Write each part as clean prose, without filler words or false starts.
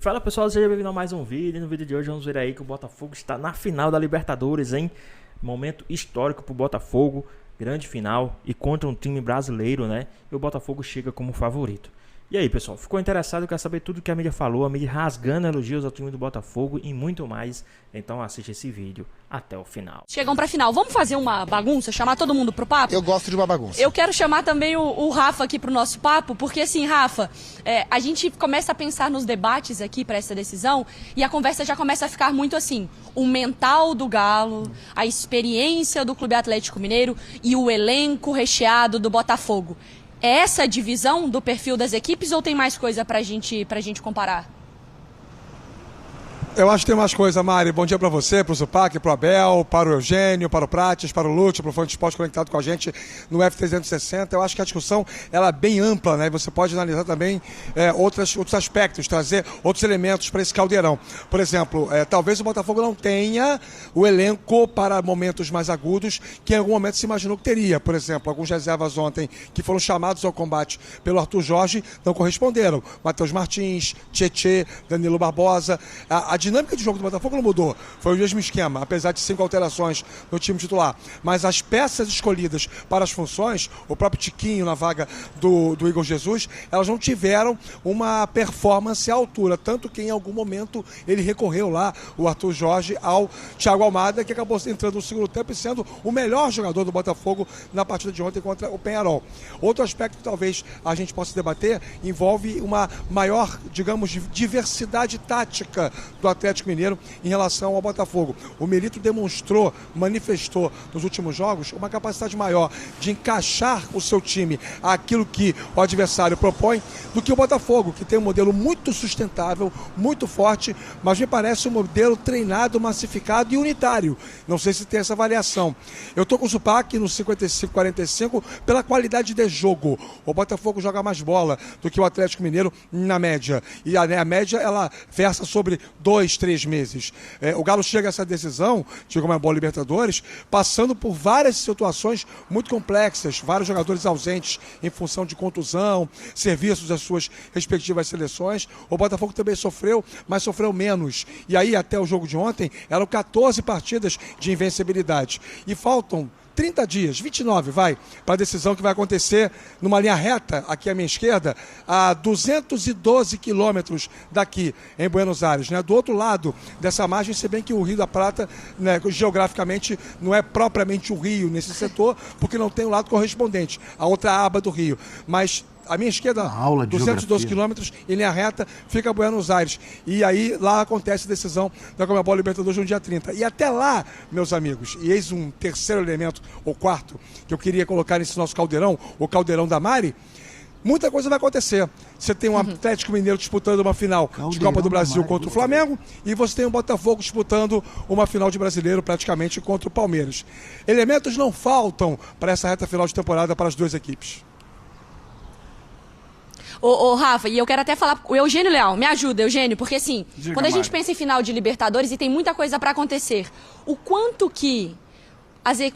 Fala pessoal, seja bem-vindo a mais um vídeo. No vídeo de hoje vamos ver aí que o Botafogo está na final da Libertadores, hein? Momento histórico pro Botafogo, grande final e contra um time brasileiro, né? E o Botafogo chega como favorito. E aí pessoal, ficou interessado? Quer saber tudo que a mídia falou, a mídia rasgando elogios ao time do Botafogo e muito mais? Então assiste esse vídeo até o final. Chegam pra final, vamos fazer uma bagunça, chamar todo mundo pro papo? Eu gosto de uma bagunça. Eu quero chamar também o Rafa aqui pro nosso papo, porque assim, Rafa, a gente começa a pensar nos debates aqui pra essa decisão e a conversa já começa a ficar muito assim, o mental do Galo, a experiência do Clube Atlético Mineiro e o elenco recheado do Botafogo. É essa a divisão do perfil das equipes ou tem mais coisa pra gente comparar? Eu acho que tem mais coisa, Mari. Bom dia para você, para o Zupac, para o Abel, para o Eugênio, para o Prates, para o Lúcio, para o Fã de Esporte conectado com a gente no F360. Eu acho que a discussão ela é bem ampla, né? Você pode analisar também outros aspectos, trazer outros elementos para esse caldeirão. Por exemplo, talvez o Botafogo não tenha o elenco para momentos mais agudos que em algum momento se imaginou que teria. Por exemplo, alguns reservas ontem que foram chamados ao combate pelo Arthur Jorge não corresponderam. Matheus Martins, Tietê, Danilo Barbosa. A dinâmica de jogo do Botafogo não mudou, foi o mesmo esquema, apesar de 5 alterações no time titular, mas as peças escolhidas para as funções, o próprio Tiquinho na vaga do Igor Jesus, elas não tiveram uma performance à altura, tanto que em algum momento ele recorreu lá, o Arthur Jorge, ao Thiago Almada, que acabou entrando no segundo tempo e sendo o melhor jogador do Botafogo na partida de ontem contra o Peñarol. Outro aspecto que talvez a gente possa debater envolve uma maior, digamos, diversidade tática do Atlético Mineiro em relação ao Botafogo. O Milito manifestou nos últimos jogos uma capacidade maior de encaixar o seu time àquilo que o adversário propõe do que o Botafogo, que tem um modelo muito sustentável, muito forte, mas me parece um modelo treinado, massificado e unitário. Não sei se tem essa variação. Eu estou com o Zupac no 55-45 pela qualidade de jogo. O Botafogo joga mais bola do que o Atlético Mineiro na média. E a média ela versa sobre 2-3 meses. O Galo chega a essa decisão, chegou uma boa Libertadores, passando por várias situações muito complexas, vários jogadores ausentes em função de contusão, serviços das suas respectivas seleções. O Botafogo também sofreu, mas sofreu menos. E aí, até o jogo de ontem, eram 14 partidas de invencibilidade. E faltam 30 dias, 29, para a decisão que vai acontecer numa linha reta, aqui à minha esquerda, a 212 quilômetros daqui, em Buenos Aires, né? Do outro lado dessa margem, se bem que o Rio da Prata, né, geograficamente, não é propriamente o Rio nesse setor, porque não tem o lado correspondente, a outra aba do Rio. Mas à minha esquerda, 212 quilômetros, em linha reta, fica Buenos Aires. E aí, lá acontece a decisão da Conmebol Libertadores no dia 30. E até lá, meus amigos, e eis um terceiro elemento, ou quarto, que eu queria colocar nesse nosso caldeirão, o caldeirão da Mari, muita coisa vai acontecer. Você tem um Atlético Mineiro disputando uma final de Copa do Brasil contra o Flamengo e você tem um Botafogo disputando uma final de Brasileiro praticamente contra o Palmeiras. Elementos não faltam para essa reta final de temporada para as duas equipes. Ô, Rafa, e eu quero até falar, o Eugênio Leal, me ajuda, Eugênio, porque assim, quando a gente pensa em final de Libertadores e tem muita coisa pra acontecer, o quanto que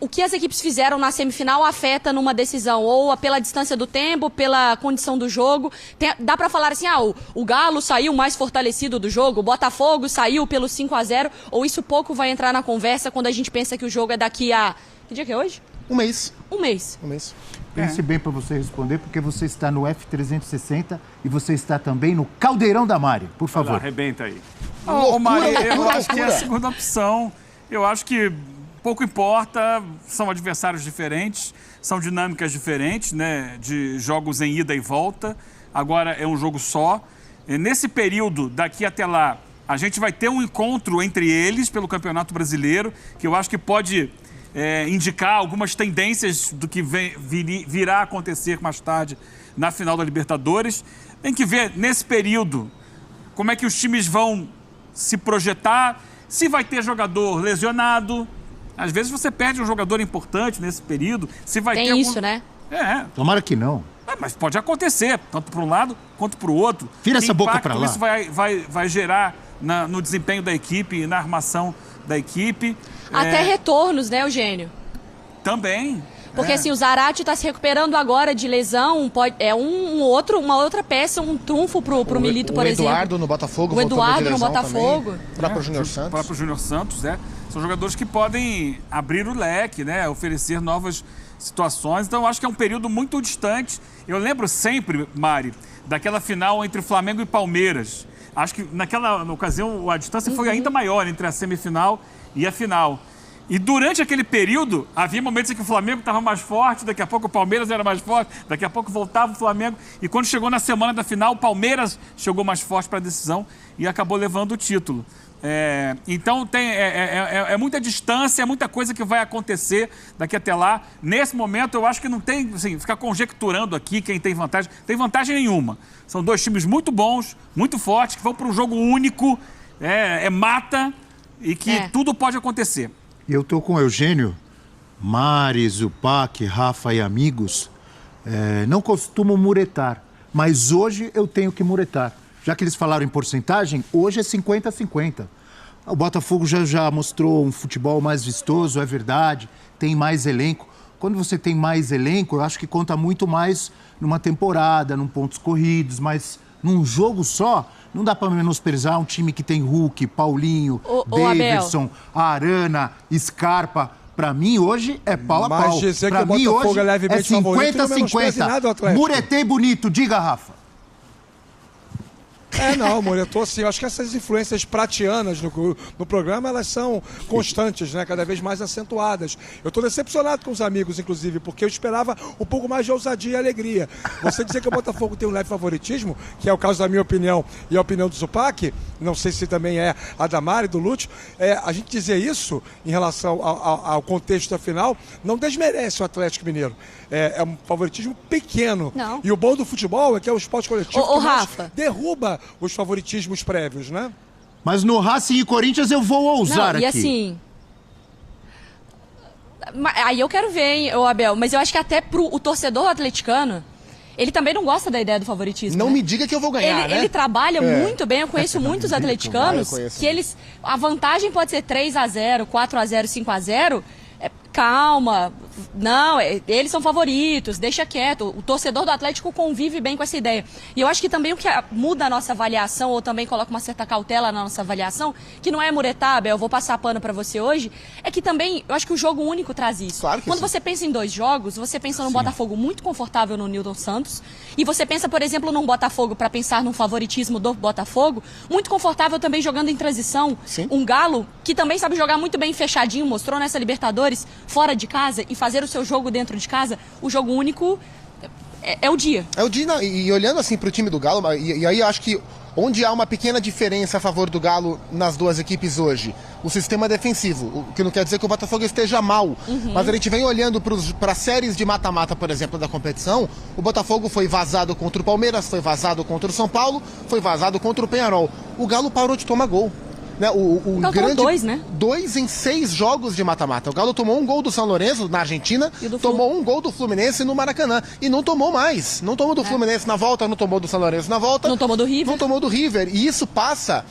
o que as equipes fizeram na semifinal afeta numa decisão, ou pela distância do tempo, pela condição do jogo, dá pra falar assim, o Galo saiu mais fortalecido do jogo, o Botafogo saiu pelo 5-0, ou isso pouco vai entrar na conversa quando a gente pensa que o jogo é daqui a... Que dia que é hoje? Um mês. Um mês. Pense bem para você responder, porque você está no F360 e você está também no Caldeirão da Mari. Por favor. Arrebenta aí. Ô, Mari, eu acho que é a segunda opção. Eu acho que pouco importa, são adversários diferentes, são dinâmicas diferentes, né? De jogos em ida e volta. Agora é um jogo só. Nesse período, daqui até lá, a gente vai ter um encontro entre eles pelo Campeonato Brasileiro, que eu acho que pode... indicar algumas tendências do que virá a acontecer mais tarde na final da Libertadores. Tem que ver, nesse período, como é que os times vão se projetar, se vai ter jogador lesionado. Às vezes você perde um jogador importante nesse período. Se vai ter isso, né? Tomara que não. Mas pode acontecer, tanto para um lado quanto para o outro. Vira essa boca para lá. Isso vai gerar no desempenho da equipe e na armação da equipe. Até retornos, né, Eugênio? Também. Porque assim, o Zarate tá se recuperando agora de lesão, uma outra peça, um trunfo pro Milito, por exemplo. O Eduardo no Botafogo. O Eduardo no Botafogo. O próprio Júnior Santos. O próprio Júnior Santos, São jogadores que podem abrir o leque, né? Oferecer novas situações. Então, eu acho que é um período muito distante. Eu lembro sempre, Mari, daquela final entre Flamengo e Palmeiras. Acho que naquela ocasião a distância foi ainda maior entre a semifinal e a final. E durante aquele período, havia momentos em que o Flamengo estava mais forte, daqui a pouco o Palmeiras era mais forte, daqui a pouco voltava o Flamengo. E quando chegou na semana da final, o Palmeiras chegou mais forte para a decisão e acabou levando o título. Então é muita distância, é muita coisa que vai acontecer daqui até lá. Nesse momento, eu acho que não tem, assim, ficar conjecturando aqui quem tem vantagem. Tem vantagem nenhuma. São dois times muito bons, muito fortes, que vão para um jogo único, mata e que tudo pode acontecer. Eu tô com o Eugênio, Mari, Zupac, Rafa e amigos. Não costumo muretar, mas hoje eu tenho que muretar. Já que eles falaram em porcentagem, hoje é 50-50. O Botafogo já mostrou um futebol mais vistoso, é verdade, tem mais elenco. Quando você tem mais elenco, eu acho que conta muito mais numa temporada, num pontos corridos, mas num jogo só, não dá para menosprezar um time que tem Hulk, Paulinho, Davidson, Arana, Scarpa. Para mim, hoje é pau a pau. Mas dizer que o Botafogo é levemente favorito, não menospreza nada o Atlético. Muretei bonito, diga, Rafa. Não, Moretou, sim. Eu acho que essas influências pratianas no programa, elas são constantes, né? Cada vez mais acentuadas. Eu estou decepcionado com os amigos, inclusive, porque eu esperava um pouco mais de ousadia e alegria. Você dizer que o Botafogo tem um leve favoritismo, que é o caso da minha opinião e a opinião do Zupac, não sei se também é a da Mari, do Lúcio, a gente dizer isso em relação ao contexto da final, não desmerece o Atlético Mineiro. É um favoritismo pequeno. Não. E o bom do futebol é que é o esporte coletivo que Rafa, derruba os favoritismos prévios, né? Mas no Racing e Corinthians eu vou ousar aqui. E assim... Aí eu quero ver, hein, Abel, mas eu acho que até o torcedor atleticano, ele também não gosta da ideia do favoritismo. Não né? me diga que eu vou ganhar, ele trabalha muito bem, eu conheço muitos atleticanos que eles... A vantagem pode ser 3-0, 4-0, 5-0... Calma, não, eles são favoritos, deixa quieto. O torcedor do Atlético convive bem com essa ideia. E eu acho que também o que muda a nossa avaliação, ou também coloca uma certa cautela na nossa avaliação, que não é muretar, Abel, eu vou passar pano pra você hoje, é que também, eu acho que o jogo único traz isso. Claro que Quando você pensa em dois jogos, você pensa num Botafogo muito confortável no Nilton Santos, e você pensa, por exemplo, num Botafogo, para pensar num favoritismo do Botafogo, muito confortável também jogando em transição. Sim. Um Galo, que também sabe jogar muito bem fechadinho, mostrou nessa Libertadores, fora de casa, e fazer o seu jogo dentro de casa, o jogo único é o dia. É o dia, e olhando assim pro time do Galo, e aí eu acho que onde há uma pequena diferença a favor do Galo nas duas equipes hoje, o sistema defensivo, o que não quer dizer que o Botafogo esteja mal, mas a gente vem olhando para séries de mata-mata, por exemplo, da competição, o Botafogo foi vazado contra o Palmeiras, foi vazado contra o São Paulo, foi vazado contra o Peñarol. O Galo parou de tomar gol. Né? O Galo grande, tomou 2, né? 2 em 6 jogos de mata-mata. O Galo tomou um gol do São Lourenço, na Argentina, tomou um gol do Fluminense no Maracanã. E não tomou mais. Não tomou do Fluminense na volta, não tomou do São Lourenço na volta. Não tomou do River. Não tomou do River. E isso passa...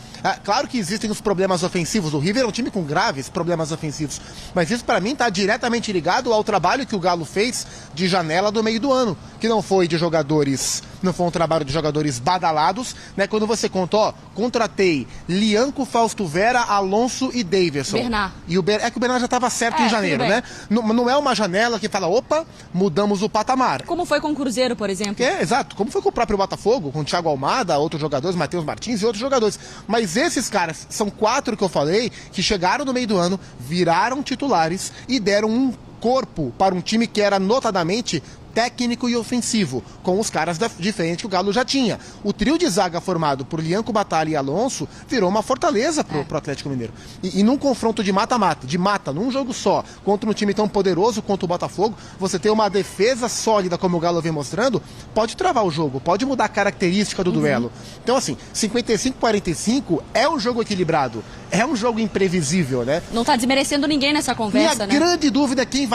claro que existem os problemas ofensivos. O River é um time com graves problemas ofensivos. Mas isso, para mim, está diretamente ligado ao trabalho que o Galo fez de janela do meio do ano. Que não foi de jogadores... Não foi um trabalho de jogadores badalados, né? Quando você conta, contratei Lianco, Fausto Vera, Alonso e Davidson. Bernard. E é que o Bernard já estava certo em janeiro, né? Não é uma janela que fala, opa, mudamos o patamar. Como foi com o Cruzeiro, por exemplo. Exato. Como foi com o próprio Botafogo, com o Thiago Almada, outros jogadores, Matheus Martins e outros jogadores. Mas esses caras, são 4 que eu falei, que chegaram no meio do ano, viraram titulares e deram um corpo para um time que era notadamente técnico e ofensivo, com os caras diferentes que o Galo já tinha. O trio de zaga formado por Lianco, Batalha e Alonso virou uma fortaleza pro Atlético Mineiro. E num confronto de mata-mata, num jogo só, contra um time tão poderoso quanto o Botafogo, você ter uma defesa sólida como o Galo vem mostrando, pode travar o jogo, pode mudar a característica do duelo. Então assim, 55-45 é um jogo equilibrado. é um jogo imprevisível, né? Não tá desmerecendo ninguém nessa conversa, né? Grande dúvida é quem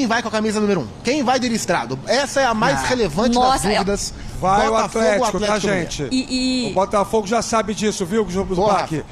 vai com a camisa número 1. Quem vai de listrado? Essa é a mais relevante das dúvidas. Vai o Atlético, tá, gente? O Botafogo já sabe disso, viu, Zupac?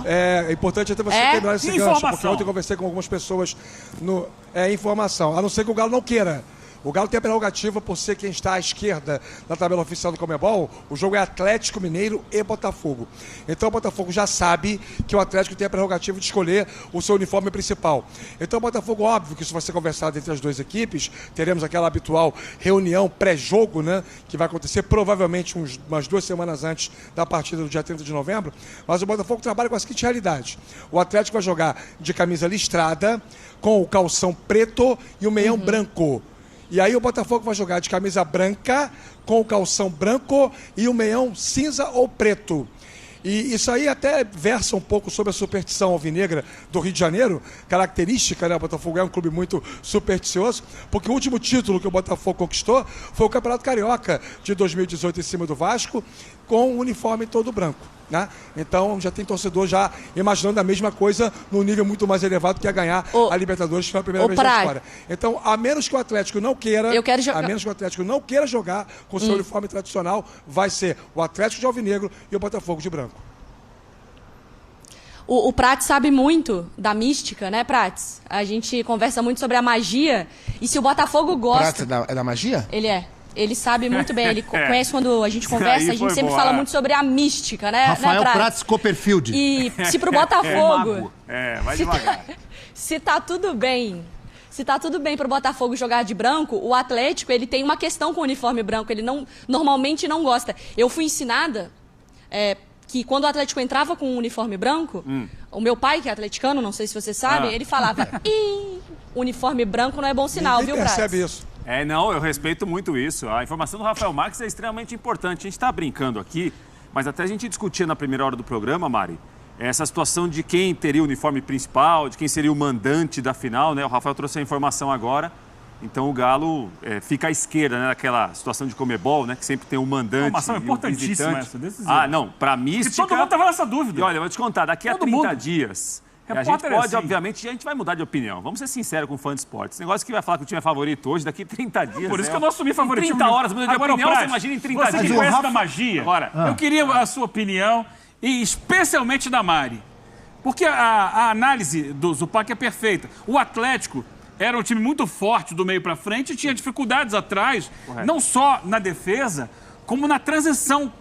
É importante até você terminar esse gancho, porque ontem eu conversei com algumas pessoas no... informação, a não ser que o Galo não queira. O Galo tem a prerrogativa por ser quem está à esquerda na tabela oficial do Conmebol. O jogo é Atlético Mineiro e Botafogo. Então o Botafogo já sabe que o Atlético tem a prerrogativa de escolher o seu uniforme principal. Então o Botafogo, óbvio que isso vai ser conversado entre as duas equipes. Teremos aquela habitual reunião pré-jogo, né? Que vai acontecer provavelmente umas 2 semanas antes da partida do dia 30 de novembro. Mas o Botafogo trabalha com a seguinte realidade. O Atlético vai jogar de camisa listrada, com o calção preto e o meião branco. E aí o Botafogo vai jogar de camisa branca, com o calção branco e o meião cinza ou preto. E isso aí até versa um pouco sobre a superstição alvinegra do Rio de Janeiro, característica, né? O Botafogo é um clube muito supersticioso, porque o último título que o Botafogo conquistou foi o Campeonato Carioca de 2018 em cima do Vasco, com o uniforme todo branco, né? Então já tem torcedor já imaginando a mesma coisa num nível muito mais elevado, que é ganhar a Libertadores pela primeira vez na história. Então, a menos que o Atlético não queira, jogar com o seu uniforme tradicional, vai ser o Atlético de alvinegro e o Botafogo de branco. O Prates sabe muito da mística, né, Prates? A gente conversa muito sobre a magia, e se o Botafogo gosta... Prates é da magia? Ele é. Ele sabe muito bem, ele conhece quando a gente conversa, a gente sempre fala muito sobre a mística, né? Rafael Prates Copperfield. E se pro Botafogo... vai devagar. Se tá tudo bem pro Botafogo jogar de branco, o Atlético, ele tem uma questão com o uniforme branco, ele normalmente não gosta. Eu fui ensinada que quando o Atlético entrava com um uniforme branco, o meu pai, que é atleticano, não sei se você sabe, ele falava, uniforme branco não é bom sinal, Ninguém viu, Prates? percebe isso. Não, eu respeito muito isso. A informação do Rafael Marques é extremamente importante. A gente está brincando aqui, mas até a gente discutia na primeira hora do programa, Mari, essa situação de quem teria o uniforme principal, de quem seria o mandante da final, né? O Rafael trouxe a informação agora. Então o Galo fica à esquerda, né? Naquela situação de Conmebol, né? Que sempre tem um mandante. Uma informação importantíssima essa, decisiva. Não, para mística... E todo mundo tava nessa dúvida. E olha, eu vou te contar, daqui a 30 dias... A gente pode, obviamente, a gente vai mudar de opinião. Vamos ser sinceros com o fã de esporte. Esse negócio que vai falar que o time é favorito hoje, daqui 30 dias... Por isso que eu não assumi favoritismo. 30 horas muda de opinião, você imagina em 30 dias. Você que conhece da magia. Agora, eu queria a sua opinião, e especialmente da Mari. Porque a análise do Zupac é perfeita. O Atlético era um time muito forte do meio para frente e tinha dificuldades atrás, não só na defesa, como na transição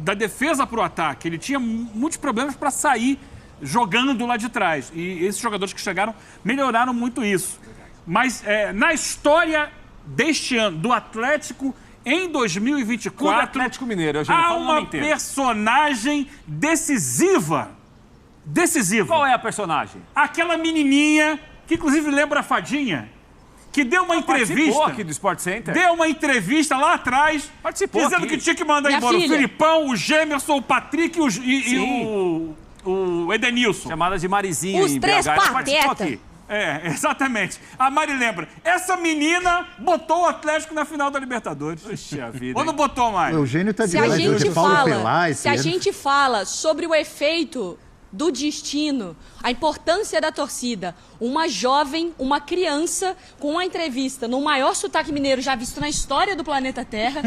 da defesa para o ataque. Ele tinha muitos problemas para sair jogando lá de trás. E esses jogadores que chegaram melhoraram muito isso. Mas na história deste ano, do Atlético, em 2024... Atlético Mineiro, há uma personagem decisiva. Decisiva. Qual é a personagem? Aquela menininha, que inclusive lembra a Fadinha, que deu uma entrevista... Participou aqui do Sport Center. Deu uma entrevista lá atrás, dizendo que tinha que mandar embora o Filipão, o Gemerson, o Patrick e o Edenilson. Chamada de Marizinha. Os três patetas. Exatamente. A Mari lembra. Essa menina botou o Atlético na final da Libertadores. Puxa vida. Ou não botou, Mari? O Eugênio tá de Se a gente fala sobre o efeito do destino, a importância da torcida, uma jovem, uma criança, com uma entrevista no maior sotaque mineiro já visto na história do planeta Terra,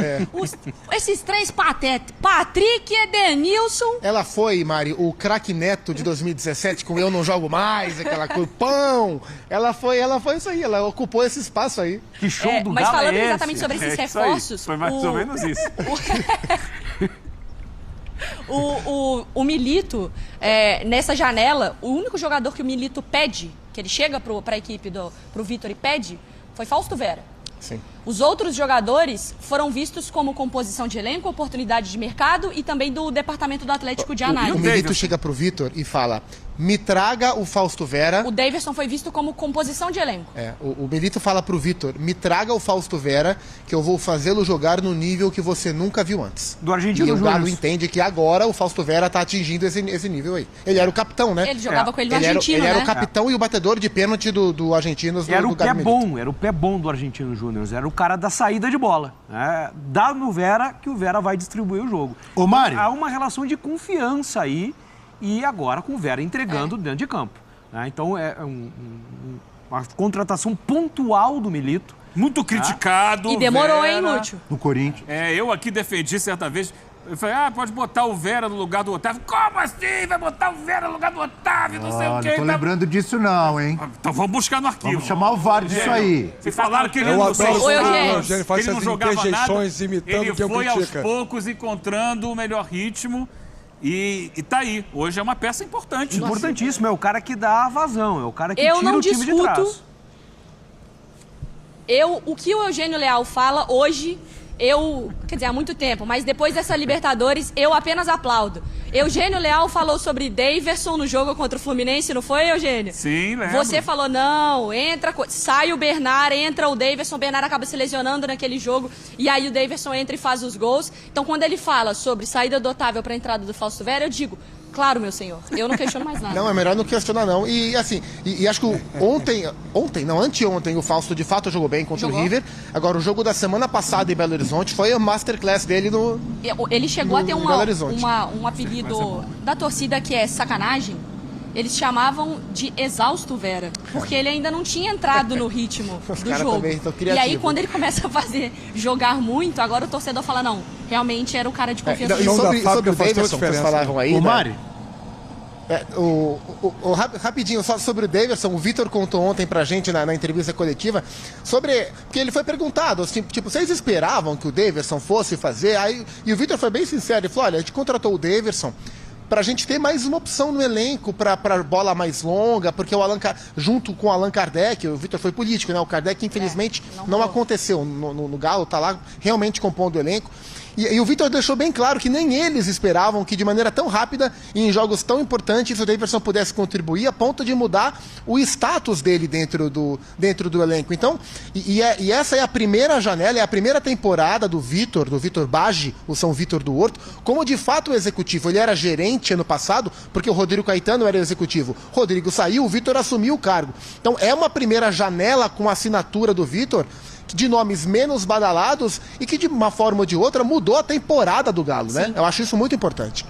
esses três patetas, Patrick e Edenilson. Ela foi, Mari, o craque Neto de 2017, com Eu Não Jogo Mais, aquela coisa, pão. Ela foi isso aí, ela ocupou esse espaço aí. Que show do mas Galo falando é exatamente sobre esses reforços... Foi mais ou menos isso. O Milito, nessa janela, o único jogador que o Milito pede, que ele chega para a equipe, pro Vitor e pede, foi Fausto Vera. Sim. Os outros jogadores foram vistos como composição de elenco, oportunidade de mercado e também do departamento do Atlético de análise. O Milito chega pro Vitor e fala, me traga o Fausto Vera. O Daverson foi visto como composição de elenco. O Milito fala pro Vitor, me traga o Fausto Vera, que eu vou fazê-lo jogar no nível que você nunca viu antes. Do Argentino E o Galo Júnior. entende que agora o Fausto Vera tá atingindo esse nível aí. Ele era o capitão, né? Ele jogava com ele no Argentino, ele né? era o capitão e o batedor de pênalti do Argentinos. Era do o pé Galo bom, era o pé bom do Argentino Júnior. Era o cara da saída de bola. Dá no Vera que o Vera vai distribuir o jogo. Ô, Mário. Há uma relação de confiança aí e agora com o Vera entregando dentro de campo. Né? Então é uma contratação pontual do Milito. Muito criticado. E demorou, Vera. hein, Lúcio? No Corinthians. Eu aqui defendi certa vez. Eu falei, pode botar o Vera no lugar do Otávio. Como assim? Vai botar o Vera no lugar do Otávio? Não sei o quê. Não tô lembrando disso não, hein? Então vamos buscar no arquivo. Vamos chamar o VAR disso aí. Se falaram que ele Eu não adoro Oi, quando Eugênio. o Eugênio faz ele não essas jogava nada, interjeições imitando ele quem foi aos critica. poucos encontrando o melhor ritmo e tá aí. Hoje é uma peça importante. Importantíssimo, é o cara que dá a vazão, é o cara que Eu tira não o time de discuto. trás. O que o Eugênio Leal fala hoje, quer dizer, há muito tempo, mas depois dessa Libertadores, eu apenas aplaudo. Eugênio Leal falou sobre Daverson no jogo contra o Fluminense, não foi, Eugênio? Sim, lembro. Você falou, não, sai o Bernard, entra o Daverson, o Bernard acaba se lesionando naquele jogo, e aí o Daverson entra e faz os gols. Então, quando ele fala sobre saída do Otávio para a entrada do Fausto Vera, eu digo, claro, meu senhor, eu não questiono mais nada. Não, é melhor não questionar, não. E assim, e acho que anteontem, o Fausto de fato jogou bem contra o River. Agora, o jogo da semana passada em Belo Horizonte foi a masterclass dele no. Ele chegou a ter Belo Horizonte. um apelido da torcida que é sacanagem. Eles chamavam de exausto Vera, porque ele ainda não tinha entrado no ritmo do caras jogo. também tão E criativos. aí, quando ele começa a jogar muito, agora o torcedor fala, não, realmente era o cara de confiança. E Então, sobre da fábrica o faz toda a Daverson, que vocês diferença. falavam aí. O né? Mari, Rapidinho, só sobre o Daverson, o Vitor contou ontem pra gente na entrevista coletiva sobre que ele foi perguntado, assim, tipo, vocês esperavam que o Daverson fosse fazer? Aí, e o Vitor foi bem sincero, ele falou, olha, a gente contratou o Daverson pra gente ter mais uma opção no elenco pra bola mais longa, porque o junto com o Allan Kardec, o Vitor foi político, né? O Kardec, infelizmente, não aconteceu no Galo, tá lá realmente compondo o elenco. E o Vitor deixou bem claro que nem eles esperavam que de maneira tão rápida e em jogos tão importantes o Daverson pudesse contribuir a ponto de mudar o status dele dentro do elenco. Então, essa é a primeira janela, é a primeira temporada do Vitor Baggi, o São Vitor do Horto, como de fato executivo. Ele era gerente ano passado, porque o Rodrigo Caetano era executivo. Rodrigo saiu, o Vitor assumiu o cargo. Então é uma primeira janela com a assinatura do Vitor, de nomes menos badalados e que de uma forma ou de outra mudou a temporada do Galo, né? Eu acho isso muito importante.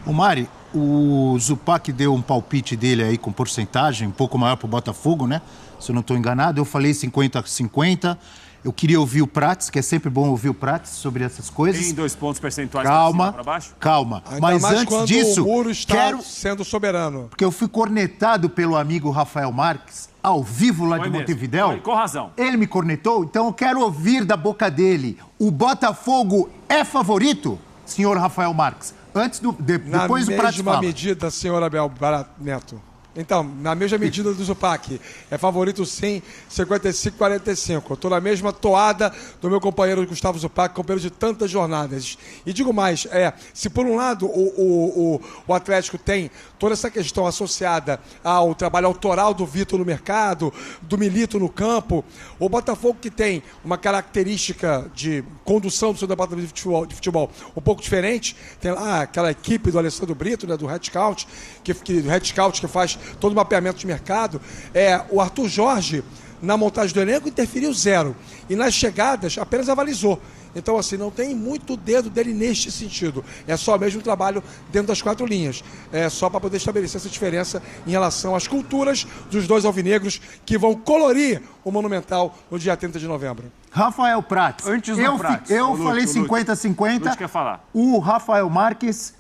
o Mari, o Zupac deu um palpite dele aí com porcentagem um pouco maior pro Botafogo, né? Se eu não estou enganado, eu falei 50-50. Eu queria ouvir o Prates, que é sempre bom ouvir o Prates sobre essas coisas. Tem 2 pontos percentuais Calma, para baixo? calma. Ainda Mas mais antes quando disso, o Muro está quero... sendo soberano. Porque eu fui cornetado pelo amigo Rafael Marques, ao vivo lá Foi de mesmo. Montevidéu. Foi, com razão. Ele me cornetou, então eu quero ouvir da boca dele. O Botafogo é favorito, senhor Rafael Marques? Antes depois o Prates Na mesma fala. medida, senhor Abel Neto. Então, na mesma medida do Zupac. É favorito sim, 55-45. Eu estou na mesma toada do meu companheiro Gustavo Zupac, companheiro de tantas jornadas. E digo mais, se por um lado o Atlético tem toda essa questão associada ao trabalho autoral do Vitor no mercado, do Milito no campo, o Botafogo que tem uma característica de condução do seu departamento de futebol um pouco diferente, tem lá aquela equipe do Alessandro Brito, né, do Red Scout, que faz todo o mapeamento de mercado. O Arthur Jorge, na montagem do elenco, interferiu 0. E nas chegadas, apenas avalizou. Então, assim, não tem muito dedo dele neste sentido. É só mesmo trabalho dentro das 4 linhas. É só para poder estabelecer essa diferença em relação às culturas dos dois alvinegros que vão colorir o Monumental no dia 30 de novembro. Rafael Prates. Antes do Prates. Eu Lúcio, falei Lúcio. 50-50. Lúcio quer falar. O Rafael Marques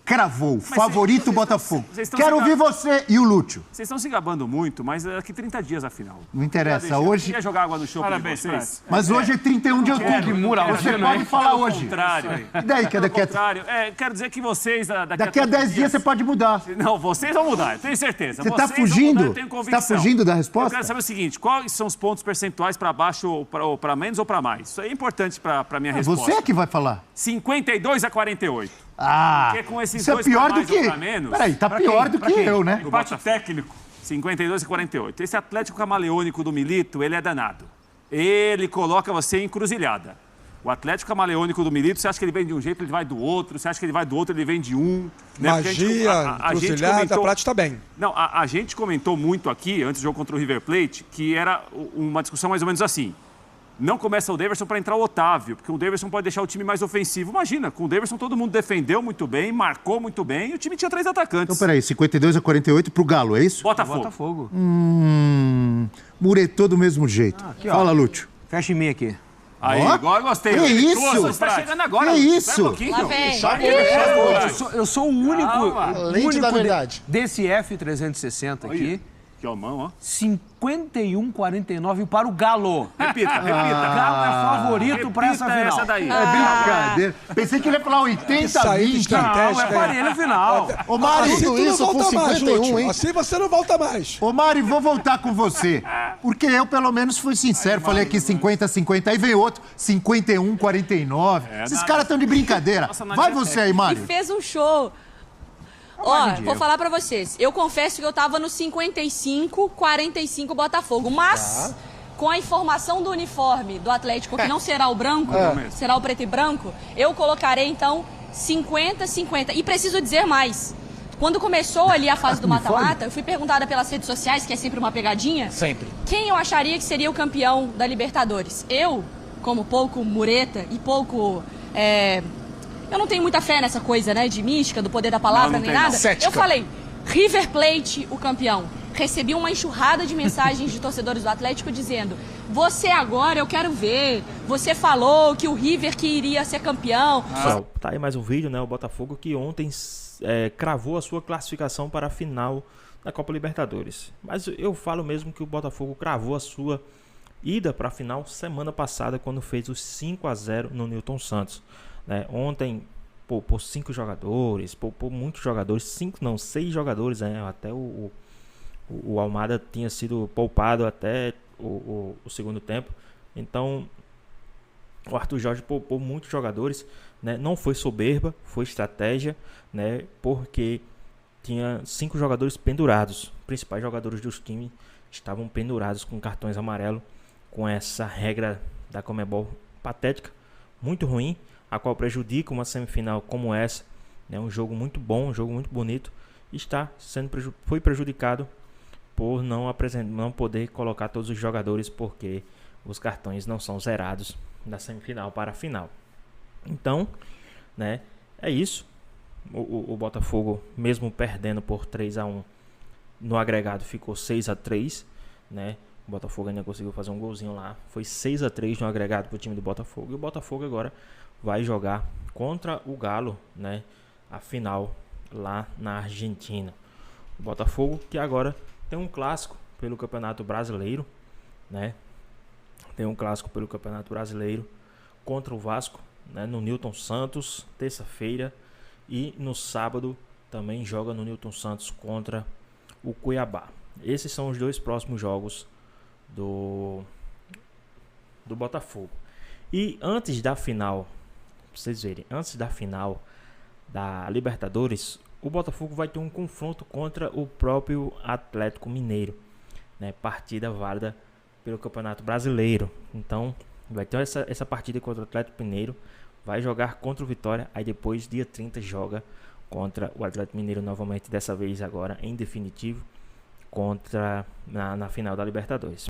cravou. Favorito vocês Botafogo. vocês estão Quero se ouvir você e o Lúcio. Vocês estão se gabando muito, mas daqui 30 dias a final. Não interessa. Eu Hoje... queria jogar água no chope de Parabéns, vocês. Prates. Mas hoje é 31 de outubro. Você pode falar Ao hoje. contrário. E daí, que daqui a... Contrário. Quero dizer que vocês... Daqui a 10 dias você pode mudar. Não, vocês vão mudar, eu tenho certeza. Você tá Vocês vão fugindo? mudar, eu tenho Você convicção. tá fugindo da resposta? Eu quero saber o seguinte, quais são os pontos percentuais para baixo ou para menos ou para mais? Isso aí é importante para minha resposta. Você é que vai falar. 52-48. Ah, Porque com esses isso é dois pior pra do mais ou que... pra menos... Peraí, tá pior do que eu, né? Empate técnico. 52-48. Esse Atlético camaleônico do Milito, ele é danado. Ele coloca você em encruzilhada. O Atlético camaleônico do Milito, você acha que ele vem de um jeito, ele vai do outro. Você acha que ele vai do outro, ele vem de um. Né? Porque Magia, a gente encruzilhada, comentou... a Prates está bem. Não, a gente comentou muito aqui, antes do jogo contra o River Plate, que era uma discussão mais ou menos assim. não começa o Daverson para entrar o Otávio, porque o Daverson pode deixar o time mais ofensivo. Imagina, com o Daverson todo mundo defendeu muito bem, marcou muito bem e o time tinha 3 atacantes. Então, peraí, 52-48 pro Galo, é isso? Botafogo. Muretou do mesmo jeito. Aqui, Fala, Lúcio. Fecha em mim aqui. Aí, agora gostei. Que isso? Você tá chegando agora. Que isso? Lá vem. Eu sou o único, Lente da verdade. desse F360 aqui. Que mão, ó. 51-49 para o Galo. Repita. Galo é favorito para essa final. Essa daí. É brincadeira. Pensei que ele ia falar 80-20. Não, é parelho final. Ô, Mari, Assim tu não isso com volta mais, 51, Lúcio. hein? Assim você não volta mais. Ô, Mari, vou voltar com você. Porque eu, pelo menos, fui sincero. Falei aqui 50-50. Aí veio outro, 51-49. Esses caras estão de brincadeira. Vai você aí, E Mari. fez um show. Ó, vou falar pra vocês. Eu confesso que eu tava no 55-45 Botafogo, mas com a informação do uniforme do Atlético, que não será o branco, será o preto e branco, eu colocarei, então, 50-50. E preciso dizer mais. Quando começou ali a fase do mata-mata, eu fui perguntada pelas redes sociais, que é sempre uma pegadinha. Sempre. Quem eu acharia que seria o campeão da Libertadores? Eu, como pouco mureta e pouco... Eu não tenho muita fé nessa coisa, né, de mística, do poder da palavra, nem nada. Cética. Eu falei, River Plate, o campeão. Recebi uma enxurrada de mensagens de torcedores do Atlético dizendo: você agora, eu quero ver. Você falou que o River que iria ser campeão. Tá aí mais um vídeo, né? O Botafogo que ontem cravou a sua classificação para a final da Copa Libertadores. Mas eu falo mesmo que o Botafogo cravou a sua ida para a final semana passada, quando fez os 5-0 no Newton Santos. Ontem por 5 jogadores, por muitos jogadores, 6 jogadores, até o Almada tinha sido poupado até o segundo tempo. Então o Arthur Jorge poupou muitos jogadores, né? Não foi soberba, foi estratégia, né? Porque tinha 5 jogadores pendurados, principais jogadores dos times estavam pendurados com cartões amarelos, com essa regra da Conmebol patética, muito ruim, a qual prejudica uma semifinal como essa, né? Um jogo muito bom, um jogo muito bonito, foi prejudicado por não poder colocar todos os jogadores, porque os cartões não são zerados da semifinal para a final. Então, né, é isso. O Botafogo, mesmo perdendo por 3-1 no agregado, ficou 6-3, né? O Botafogo ainda conseguiu fazer um golzinho lá. Foi 6-3 no agregado para o time do Botafogo. E o Botafogo agora vai jogar contra o Galo, né? A final lá na Argentina. O Botafogo que agora tem um clássico pelo Campeonato Brasileiro, né? Tem um clássico pelo Campeonato Brasileiro contra o Vasco, né? No Newton Santos, terça-feira. E no sábado também joga no Newton Santos contra o Cuiabá. Esses são os 2 próximos jogos do Botafogo. E antes da final, pra vocês verem, antes da final da Libertadores, o Botafogo vai ter um confronto contra o próprio Atlético Mineiro, né? Partida válida pelo Campeonato Brasileiro. Então vai ter essa partida contra o Atlético Mineiro, vai jogar contra o Vitória, aí depois dia 30 joga contra o Atlético Mineiro novamente, dessa vez agora em definitivo, na final da Libertadores.